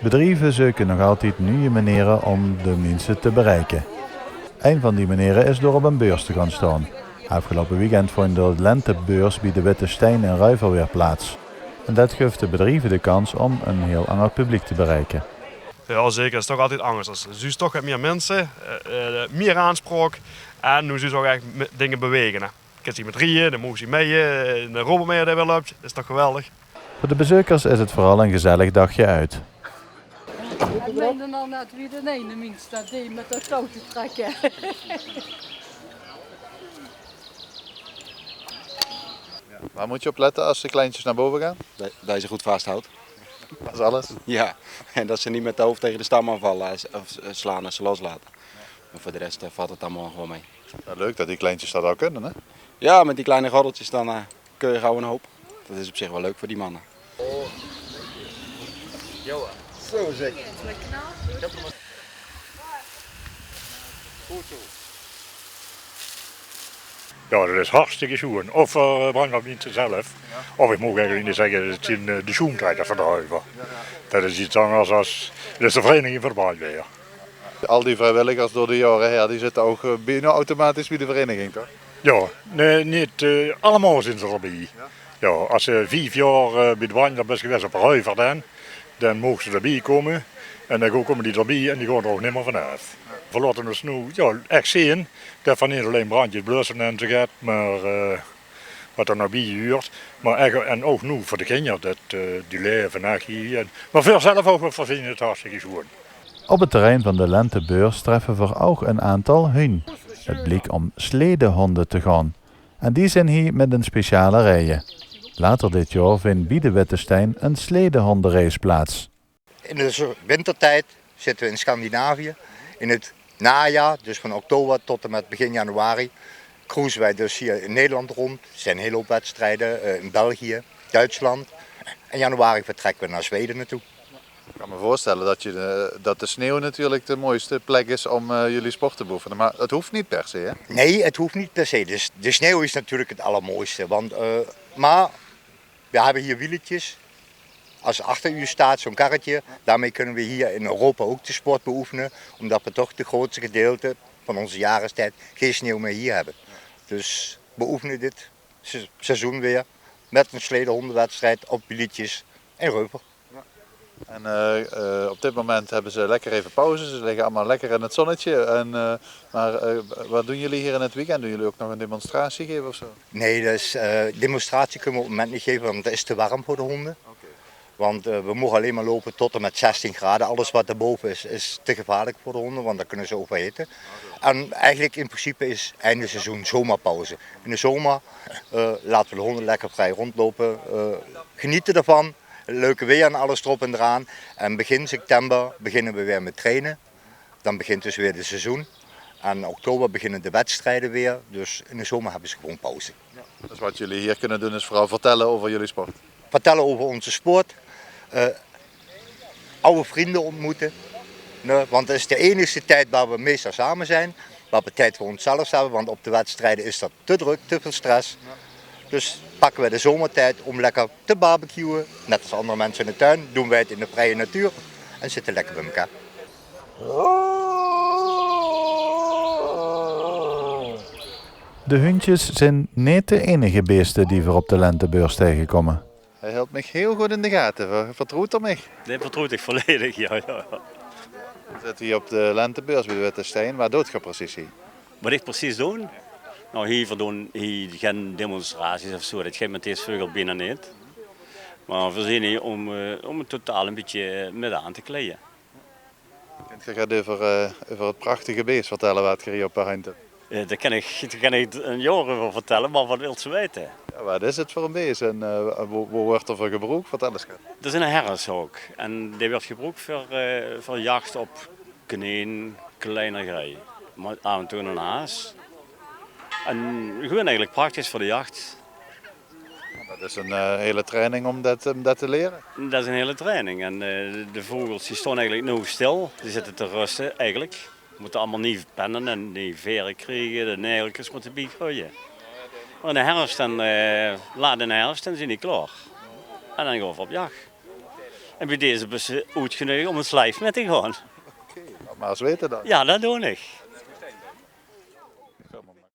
Bedrijven zoeken nog altijd nieuwe manieren om de mensen te bereiken. Een van die manieren is door op een beurs te gaan staan. Afgelopen weekend vond de lentebeurs bij de Witte Steen in Ruiver weer plaats. En dat geeft de bedrijven de kans om een heel ander publiek te bereiken. Ja, zeker. Het is toch altijd anders. Dus nu toch meer mensen, meer aanspraak en nu zie je ook echt dingen bewegen. Hè. Je kan met drieën, dan mogen ze mee, de robot mee dat weer loopt. Dat is toch geweldig. Voor de bezoekers is het vooral een gezellig dagje uit. Ik ben al net wie de ene minste die met de touw te trekken. Waar moet je op letten als de kleintjes naar boven gaan? Dat je ze goed vasthoudt. Dat is alles. Ja, en dat ze niet met de hoofd tegen de stam aanvallen of slaan als ze loslaten. Maar voor de rest valt het allemaal gewoon mee. Ja, leuk dat die kleintjes dat al kunnen, hè? Ja, met die kleine gordeltjes dan kun je gauw een hoop. Dat is op zich wel leuk voor die mannen. Zo zeg. Ja, dat is hartstikke schoon. Of brandweerdiensten zelf. Of ik moet eigenlijk niet zeggen, het zijn de schoentrekkers van de huiver. Dat is iets anders als dat is de vereniging voor de brandweer. Al die vrijwilligers door de jaren heen, die zitten ook bijna automatisch bij de vereniging, toch? Ja, nee, niet allemaal zijn ze erbij. Ja, als ze 5 jaar bij de brandweer best geweest op een huiver dan mogen ze erbij komen. En dan komen die erbij en die gaan er ook niet meer vanaf. We laten ons nu echt zien dat van niet alleen brandjes blussen en zo gaat, maar wat er nog bij huurt. Maar echt, en ook nu voor de kinderen, dat die leven echt hier. Maar voor zelf ook, we vinden het hartstikke schoon. Op het terrein van de lentebeurs treffen we ook een aantal hun. Het bleek om sledehonden te gaan. En die zijn hier met een speciale rijen. Later dit jaar vindt bij de Witte Steen een sledehondenrace plaats. In de wintertijd zitten we in Scandinavië. In het najaar, dus van oktober tot en met begin januari, cruisen wij dus hier in Nederland rond. Er zijn een hele hoop wedstrijden in België, Duitsland. In januari vertrekken we naar Zweden naartoe. Ik kan me voorstellen dat de sneeuw natuurlijk de mooiste plek is om jullie sport te beoefenen. Maar het hoeft niet per se, hè? Nee, het hoeft niet per se. Dus de sneeuw is natuurlijk het allermooiste. Maar we hebben hier wieletjes. Als achter u staat zo'n karretje, daarmee kunnen we hier in Europa ook de sport beoefenen. Omdat we toch het grootste gedeelte van onze jarenstijd geen sneeuw meer hier hebben. Dus beoefenen dit seizoen weer met een sledehondenwedstrijd op wieletjes in Reuper. En op dit moment hebben ze lekker even pauze. Ze liggen allemaal lekker in het zonnetje. Maar wat doen jullie hier in het weekend? Doen jullie ook nog een demonstratie geven of zo? Nee, dus, demonstratie kunnen we op het moment niet geven, want het is te warm voor de honden. Want we mogen alleen maar lopen tot en met 16 graden. Alles wat erboven is te gevaarlijk voor de honden, want dan kunnen ze overheten. En eigenlijk in principe is einde seizoen zomerpauze. In de zomer laten we de honden lekker vrij rondlopen, genieten ervan. Leuke weer en alles erop en eraan. En begin september beginnen we weer met trainen. Dan begint dus weer het seizoen. En in oktober beginnen de wedstrijden weer. Dus in de zomer hebben ze gewoon pauze. Dus wat jullie hier kunnen doen is vooral vertellen over jullie sport. Vertellen over onze sport. Oude vrienden ontmoeten. Want het is de enige tijd waar we meestal samen zijn. Waar we tijd voor onszelf hebben. Want op de wedstrijden is dat te druk, te veel stress. Dus pakken we de zomertijd om lekker te barbecuen. Net als andere mensen in de tuin doen wij het in de vrije natuur. En zitten lekker bij elkaar. De hondjes zijn niet de enige beesten die we op de lentebeurs tegenkomen. Hij hield me heel goed in de gaten. Vertrouwt er mij? Nee, vertrouwt ik volledig, ja. We zitten hier op de lentebeurs bij de Witte Steen. Waar doet je precies hier? Wat ik precies doe? Nou, hier doen hier geen demonstraties of zo. Dat gaat met deze vogel binnen niet. Maar we zijn hier om het totaal een beetje met aan te kleden. Je gaat over het prachtige beest vertellen wat je hier op hangt. Daar kan ik een jaar over vertellen, maar wat wilt ze weten? Ja, wat is het voor een beest en hoe wordt er voor gebruikt? Vertel eens. Dat is een herdershok en die wordt gebruikt voor jacht op konijn, kleine grij. Maar af en toe een haas. En gewoon eigenlijk praktisch voor de jacht. Dat is een hele training om dat te leren. Dat is een hele training en de vogels die staan eigenlijk nu stil, die zitten te rusten eigenlijk. We moeten allemaal niet pennen en niet veren krijgen, de negeltjes moeten bijgooien. Maar in de herfst laat in de herfst en zijn die klaar. En dan gaan we op jacht. En bij deze bus uitgenodigd om een slijf met te gaan. Maar eens weten dan. Ja, dat doe ik.